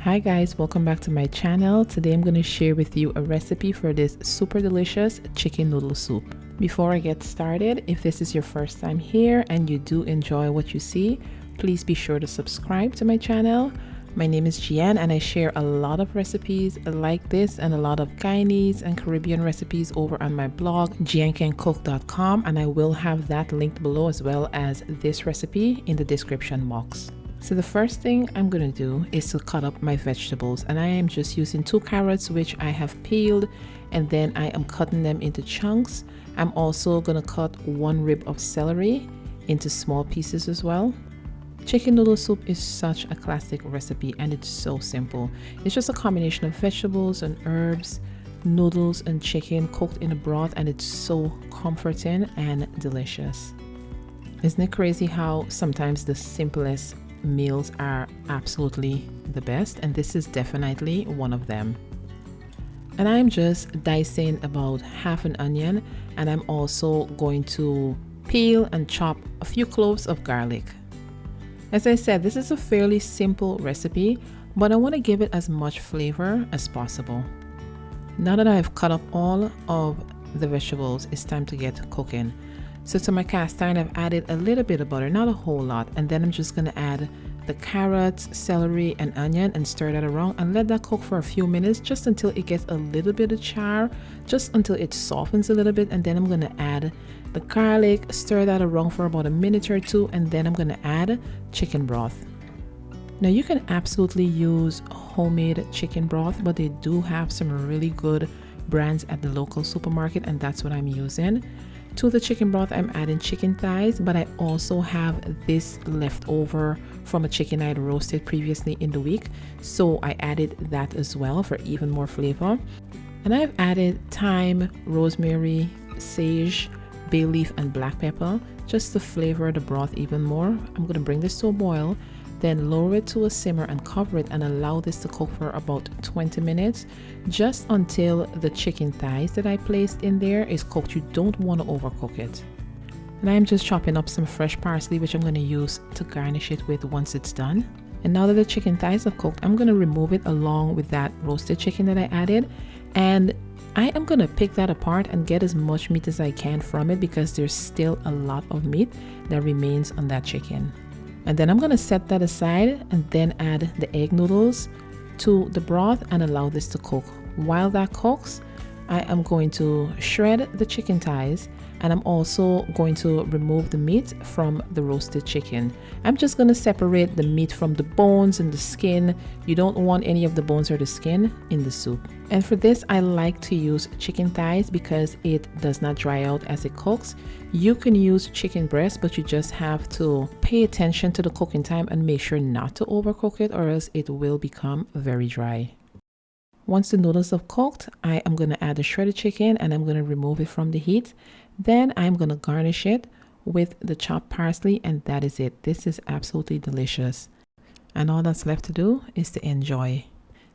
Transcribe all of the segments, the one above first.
Hi guys, welcome back to my channel. Today I'm going to share with you a recipe for this super delicious chicken noodle soup. Before I get started, if this is your first time here and you do enjoy what you see, please be sure to subscribe to my channel. My name is Jehan and I share a lot of recipes like this and a lot of Guyanese and Caribbean recipes over on my blog jehancancook.com, and I will have that linked below as well as this recipe in the description box. So the first thing I'm going to do is to cut up my vegetables, and I am just using 2 carrots which I have peeled, and then I am cutting them into chunks. I'm also going to cut 1 rib of celery into small pieces as well. Chicken noodle soup is such a classic recipe and it's so simple. It's just a combination of vegetables and herbs, noodles and chicken cooked in a broth, and it's so comforting and delicious. Isn't it crazy how sometimes the simplest meals are absolutely the best, and this is definitely one of them. And I'm just dicing about half an onion, and I'm also going to peel and chop a few cloves of garlic. As I said, this is a fairly simple recipe, but I want to give it as much flavor as possible. Now that I've cut up all of the vegetables, it's time to get cooking. So to my cast iron, I've added a little bit of butter, not a whole lot, and then I'm just going to add the carrots, celery and onion and stir that around and let that cook for a few minutes, just until it gets a little bit of char, just until it softens a little bit. And then I'm going to add the garlic, stir that around for about a minute or two, and then I'm going to add chicken broth. Now you can absolutely use homemade chicken broth, but they do have some really good brands at the local supermarket, and that's what I'm using. To the chicken broth, I'm adding chicken thighs, but I also have this left over from a chicken I had roasted previously in the week, so I added that as well for even more flavor. And I've added thyme, rosemary, sage, bay leaf and black pepper just to flavor the broth even more. I'm going to bring this to a boil, then lower it to a simmer and cover it and allow this to cook for about 20 minutes, just until the chicken thighs that I placed in there is cooked. You don't want to overcook it. And I'm just chopping up some fresh parsley, which I'm going to use to garnish it with once it's done. And now that the chicken thighs have cooked, I'm going to remove it along with that roasted chicken that I added, and I am going to pick that apart and get as much meat as I can from it, because there's still a lot of meat that remains on that chicken. And then I'm going to set that aside and then add the egg noodles to the broth and allow this to cook. While that cooks, I am going to shred the chicken thighs, and I'm also going to remove the meat from the roasted chicken. I'm just going to separate the meat from the bones and the skin. You don't want any of the bones or the skin in the soup. And for this, I like to use chicken thighs because it does not dry out as it cooks. You can use chicken breast, but you just have to pay attention to the cooking time and make sure not to overcook it, or else it will become very dry. Once the noodles have cooked, I am going to add the shredded chicken and I'm going to remove it from the heat. Then I'm going to garnish it with the chopped parsley, and that is it. This is absolutely delicious. And all that's left to do is to enjoy.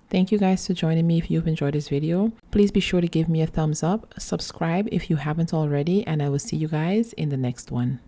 Thank you guys for joining me. If you've enjoyed this video, please be sure to give me a thumbs up, subscribe if you haven't already, and I will see you guys in the next one.